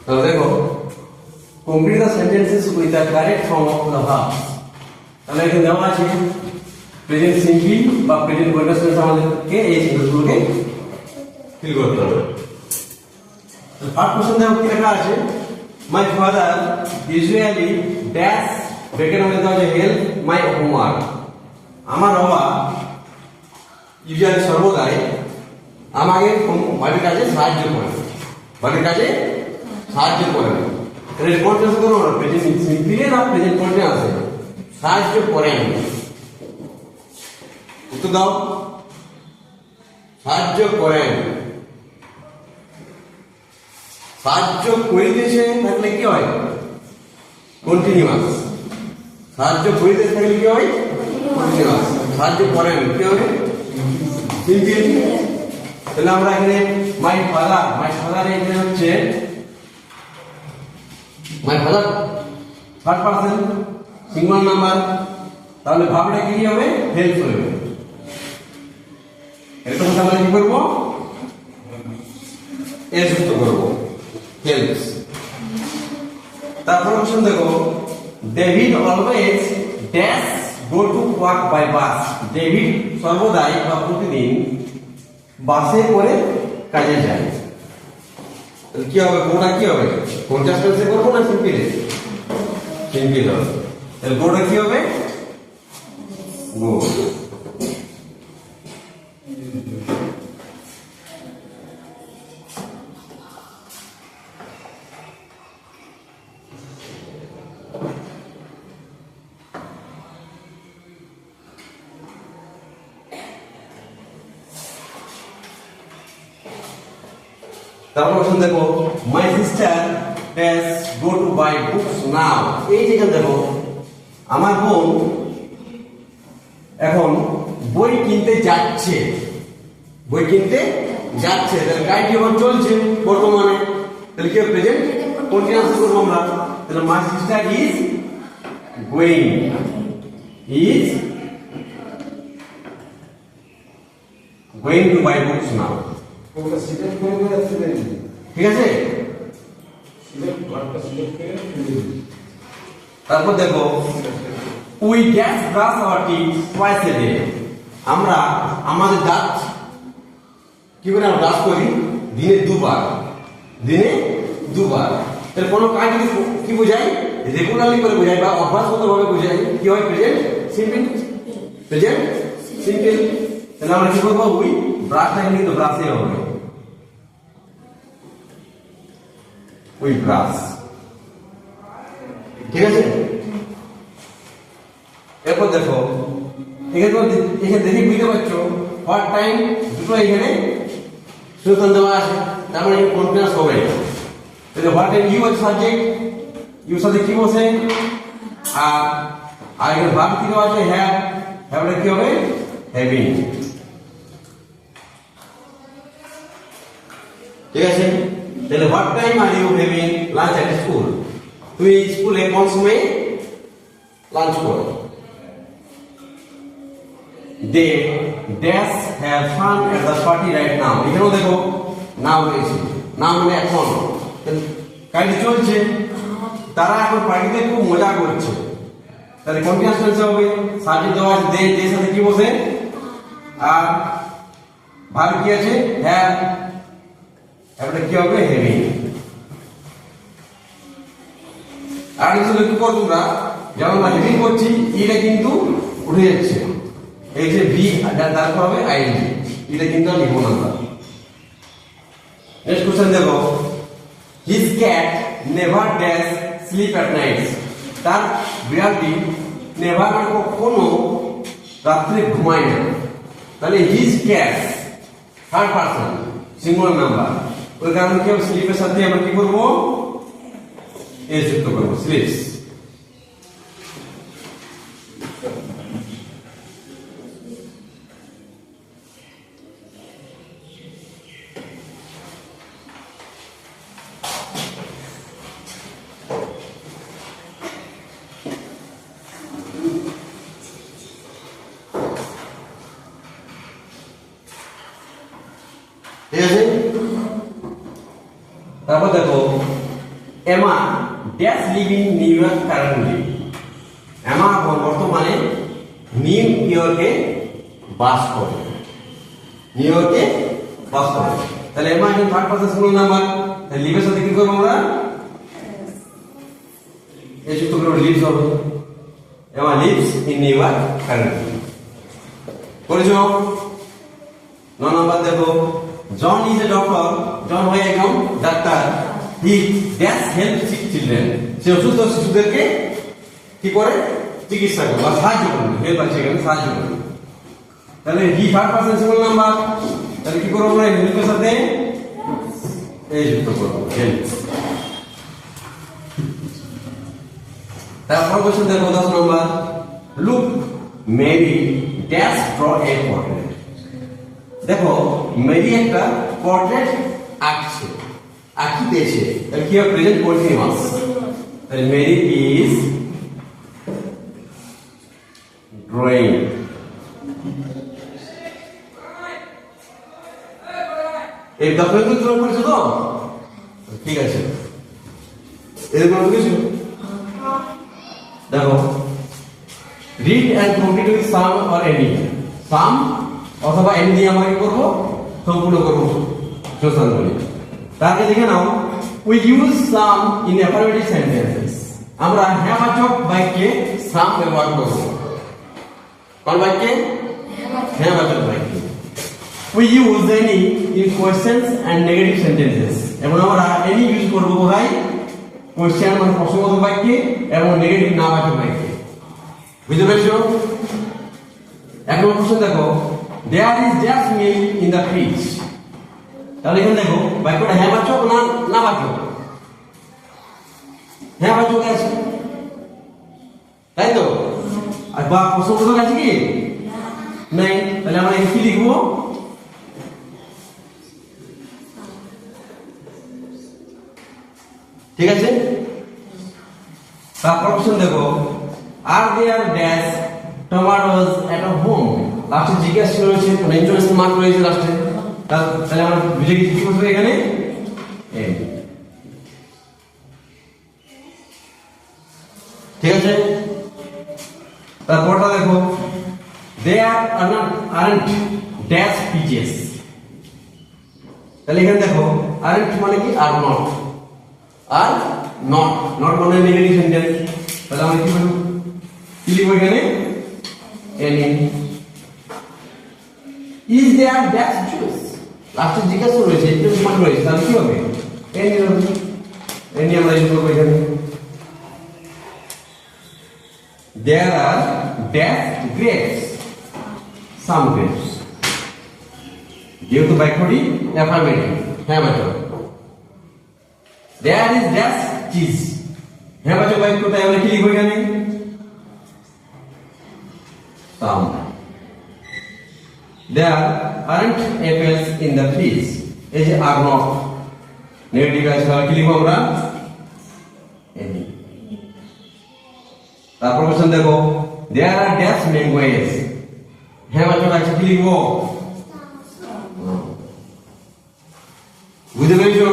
তাহলে দেখো complete the sentences with the correct form of the verbs. তাহলে এখানে দেওয়া আছে প্রেজেন্ট সিম্পল বা প্রেজেন্ট কন্টিনিউয়াস আমাদেরকে এই সেন্টেন্সগুলোকে ফিল করতে হবে। ফার্স্ট কোশ্চেন দেখো কি লেখা আছে, মাই ফাদার ইউজুয়ালি ড্যাশ ব্রেকের মধ্যে দেওয়া আছে হেল্প মাই হোমওয়ার্ক। আমার বাবা ইউজুয়ালি সর্বদাই আমাকে বাড়ির কাজে সাহায্য করেন, বাড়ির কাজে সাহায্য করেন। তাহলে কন্টিনিউয়াস করো না, প্রেজেন্ট সিম্পল না প্রেজেন্ট কন্টিনিউয়াস আছে, সাহায্য করেন। উত্তর দাও, সাহায্য করেন। সাহায্য করিতেছে থাকলে কি হয়? কন্টিনিউয়াস। সাহায্য করিতে থাকলে কি হয়? কন্টিনিউয়াস। সাহায্য করেন কি হবে? সিম্পল। তাহলে আমরা এখানে মাই ফাদার এখানে হচ্ছে my father third person singular number, তাহলে ভাবটা কি হবে? হেল্প করবে। এটা আমরা কি করব? এর যুক্ত করব, হেল্পস। তারপর অপশন দেখো, David always dash go to work by bus. David সর্বদাই বা প্রতিদিন বাসে করে কাজে যায়। তাহলে কি হবে? কোনটা কি হবে? কন্টিনিউয়াস টেন্সে করব না সিম্পল? সিম্পল হবে। তাহলে গোটা কি হবে? গো। তারপর অপশন দেখো, my sister dash go to buy books now. এই যে এখানে দেখো, আমার বোন এখন বই কিনতে যাচ্ছে, বই কিনতে যাচ্ছে। তাহলে কাজটি এখন চলছে বর্তমানে, তাহলে কি প্রেজেন্ট কন্টিনিউয়াস করব আমরা। তাহলে my sister is going, is going to buy books now. ঠিক আছে। তারপর দেখো, we dash brush our teeth twice a day. আমরা আমাদের দাঁত কি করে আমরা ব্রাশ করি? দিনে দুবার, দিনে দুবার। তাহলে কোনো কাজ কি বোঝায়? রেগুলারলি করে বোঝায় বা অভ্যাসগতভাবে বোঝায়, কি হয়? Present simple, present simple. তাহলে আমরা কি করবো? উই ব্রাশটাকে কিন্তু ব্রাশে হবে, উই ব্রাশ। ঠিক আছে। এরপর দেখো, এখানে দেখে বুঝতে পারছো হোয়াট টাইম দুটো এখানে সুতরাং দেওয়া আছে, তার মানে কন্টিনিউয়াস হবে। তাহলে হোয়াট টাইম ইউ আছে সাবজেক্ট, ইউ সাথে কি বসে, আর এখানে ভার্ব কি দেওয়া আছে? হ্যাভ। হ্যাভটা কি হবে? হ্যাভিং। ঠিক আছে। তাহলে what time are you having lunch at school. তুমি স্কুলে কোন সময় লাঞ্চ করো? They dash have fun at the party right now. এখানেও দেখো নাও রয়েছে, নাও মানে এখন, কাজটি চলছে, তারা এখন পার্টিতে খুব মজা করছে। তাহলে কন্টিনিউয়াস টেন্সে হবে, সাবজেক্ট দেওয়া আছে দে, দে সাথে কি বসে, আর ভার্ব কি আছে? হ্যাভ। এটা কি হবে? হ্যাভিং। আর কিছু লক্ষ্য করো তোমরা, যেমন আমরা হ্যাভিং করছি, এটা কিন্তু উঠে যাচ্ছে, এই যে বি তারপর হবে আইএনজি, এটা কিন্তু আর লিখবো না আমরা। নেক্সট কোশ্চেন দেখো, his cat never dash slip at night. তার বিড়ালটি নেভার মানে কখনো রাত্রে ঘুমায় না। তাহলে his cat third person singular number, ওই কারণে কি হবে? স্লিপের সাথে আমরা কি করবো? এস যুক্ত করবো, স্লিপস। ঠিক আছে। তারপর দেখো, Emma dash living New York currently. Emma এখন বর্তমানে নিউ ইয়র্কে বাস করে। নিউ ইয়র্কে বাস করে। তাহলে এমা এখন থার্ড পারসন সিঙ্গুলার নাম্বার। তাহলে লিভের সাথে কি করব আমরা? এই যুক্ত করে লিভস হবে। Emma lives in New York currently. করেছো? 9 নাম্বার দেখো, John is a doctor. John হয় একজন ডাক্তার। He dash help sick children. সে অসুস্থ শিশুদেরকে কি করে? চিকিৎসা করে বা সাহায্য করে। হেল্প আছে এখানে, সাহায্য করে। তাহলে he third person singular number. তাহলে কি করব আমরা? হেল্পের সাথে এই যুক্ত করব, হেল্প। তারপর কোশ্চেন দেখো 10 number, look Mary dash draw a portrait. দেখো মেরি একটা পোর্ট্রেট আঁকছে, আঁকিতেছে। তাহলে কি হবে? Present continuous. তাহলে মেরি ইজ ড্রয়িং। এই ডকুমেন্ট ড্র করেছো তো? ঠিক আছে। এরকম কিছু দেখো, read and complete with some or any. Some অথবা এনি দিয়ে আমরা কি করব? সম্পূর্ণ করব যোগদান করি। তাহলে দেখে নাও, we use some in affirmative sentences. আমরা হ্যাঁবাচক বাক্যে সাম ব্যবহার করব। কোন বাক্যে? হ্যাঁবাচক বাক্যে। We use any in questions and negative sentences. এবং আমরা এনি ইউজ করব কোথায়? কোয়েশ্চেন মানে প্রশ্নবোধক বাক্যে এবং নেগেটিভ না বাচক বাক্যে। বুঝতে পেরেছো? এক নম্বর প্রশ্ন দেখো, there is dash milk in the fridge. তাহলে এখানে দেখো বাক্যটা হ্যাঁ বাচক না না বাচক? হ্যাঁ বাচক আছে, তাই তো? আর বা প্রশ্নবোধক আছে কি? নাই। তাহলে আমরা এখানে কি লিখবো? ঠিক আছে। তারপর প্রশ্ন দেখো, আর there dash tomatoes at home. লাস্টে জিজ্ঞাসা রয়েছে, মানে ইন্টারেস্ট মার্ক রয়েছে লাস্টে। তাহলে আমরা বুঝে গেছি কি করতে এখানে? ঠিক আছে। তারপরটা দেখো, দেয়ার আরন্ট ড্যাশ পিচেস। তাহলে এখানে দেখো আরন্ট মানে কি? Are not. Are not, not মানে নেগেটিভ সেন্টেন্স। তাহলে আমরা কি বলবো? কি লিখবো এখানে? Any. Is there dash juice. লাস্টে জিজ্ঞাসা রয়েছে, একটু মান রয়েছে, তাহলে কি হবে? এনি হবে। এনি আমরা ইউজ করবো এখানে। There are dash grapes. Some grapes. যেহেতু বাক্যটি অ্যাফার্মেটিভ, হ্যাঁ বাচক। There is dash cheese. হ্যাঁ বাচক বাক্য, তাই আমরা কি লিখবো এখানে? সাম। There aren't apples in the fridge. এই যে আর নট নেগেটিভ আছে, তাহলে কি লিখবো আমরা? এনি। তারপর কোশ্চেন দেখো, there are dash mangoes. হ্যাঁ বাচক আছে, কি লিখবো? বুঝতে পেরেছো?